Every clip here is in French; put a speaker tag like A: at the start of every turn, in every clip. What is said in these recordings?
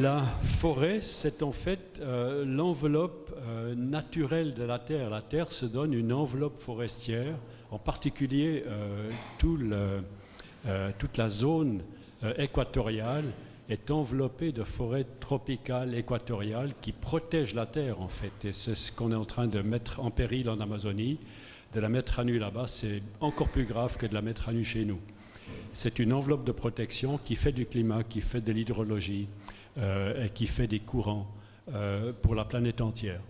A: La forêt, c'est en fait l'enveloppe naturelle de la Terre. La Terre se donne une enveloppe forestière, en particulier toute la zone équatoriale est enveloppée de forêts tropicales équatoriales qui protègent la Terre en fait. Et c'est ce qu'on est en train de mettre en péril en Amazonie. De la mettre à nu là-bas, c'est encore plus grave que de la mettre à nu chez nous. C'est une enveloppe de protection qui fait du climat, qui fait de l'hydrologie, et qui fait des courants pour la planète entière.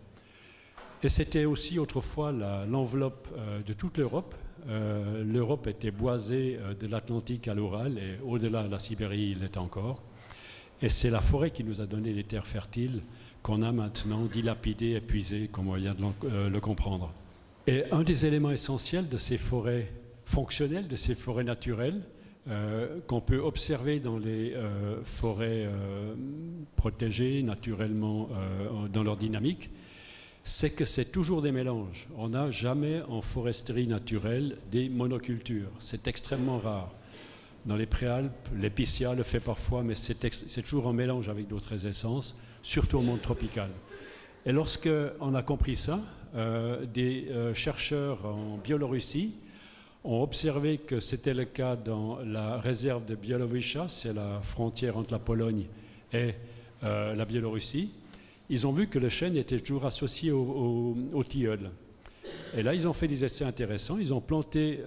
A: Et c'était aussi autrefois l'enveloppe de toute l'Europe. L'Europe était boisée de l'Atlantique à l'Oural et au-delà de la Sibérie, il l'est encore. Et c'est la forêt qui nous a donné les terres fertiles qu'on a maintenant dilapidées, épuisées, comme on vient de le comprendre. Et un des éléments essentiels de ces forêts fonctionnelles, de ces forêts naturelles, qu'on peut observer dans les forêts protégées naturellement dans leur dynamique, c'est que c'est toujours des mélanges. On n'a jamais en foresterie naturelle des monocultures. C'est extrêmement rare. Dans les préalpes, l'épicéa le fait parfois, mais c'est toujours en mélange avec d'autres essences, surtout au monde tropical. Et lorsqu'on a compris ça, des chercheurs en Biélorussie ont observé que c'était le cas dans la réserve de Białowieża, c'est la frontière entre la Pologne et la Biélorussie. Ils ont vu que le chêne était toujours associé au tilleul. Et là, ils ont fait des essais intéressants. Ils ont planté,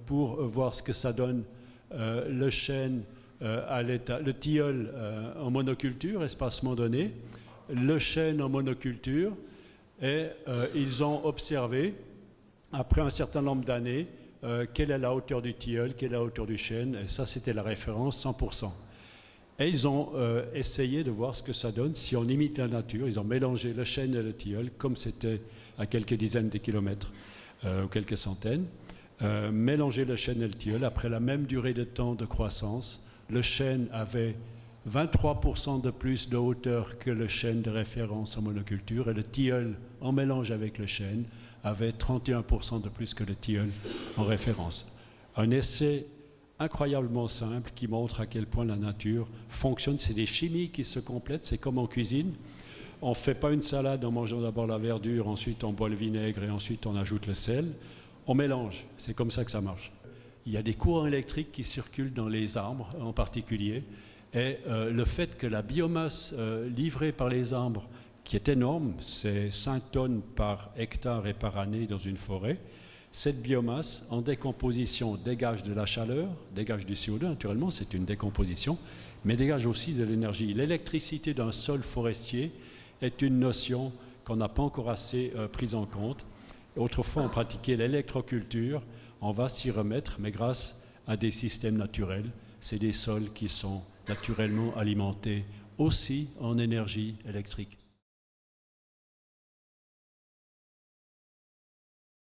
A: pour voir ce que ça donne, le chêne à l'état, le tilleul en monoculture, espacement donné, le chêne en monoculture, et ils ont observé, après un certain nombre d'années, quelle est la hauteur du tilleul, quelle est la hauteur du chêne, et ça c'était la référence 100%. Et ils ont essayé de voir ce que ça donne si on imite la nature. Ils ont mélangé le chêne et le tilleul, comme c'était à quelques dizaines de kilomètres, ou quelques centaines. Mélanger le chêne et le tilleul, après la même durée de temps de croissance, le chêne avait 23% de plus de hauteur que le chêne de référence en monoculture, et le tilleul, en mélange avec le chêne, avait 31% de plus que le tilleul en référence. Un essai incroyablement simple qui montre à quel point la nature fonctionne. C'est des chimies qui se complètent, c'est comme en cuisine. On ne fait pas une salade en mangeant d'abord la verdure, ensuite on boit le vinaigre et ensuite on ajoute le sel. On mélange, c'est comme ça que ça marche. Il y a des courants électriques qui circulent dans les arbres en particulier, et le fait que la biomasse livrée par les arbres, qui est énorme, c'est 5 tonnes par hectare et par année dans une forêt, cette biomasse en décomposition dégage de la chaleur, dégage du CO2 naturellement, c'est une décomposition, mais dégage aussi de l'énergie. L'électricité d'un sol forestier est une notion qu'on n'a pas encore assez prise en compte. Autrefois, on pratiquait l'électroculture, on va s'y remettre, mais grâce à des systèmes naturels, c'est des sols qui sont naturellement alimentés aussi en énergie électrique.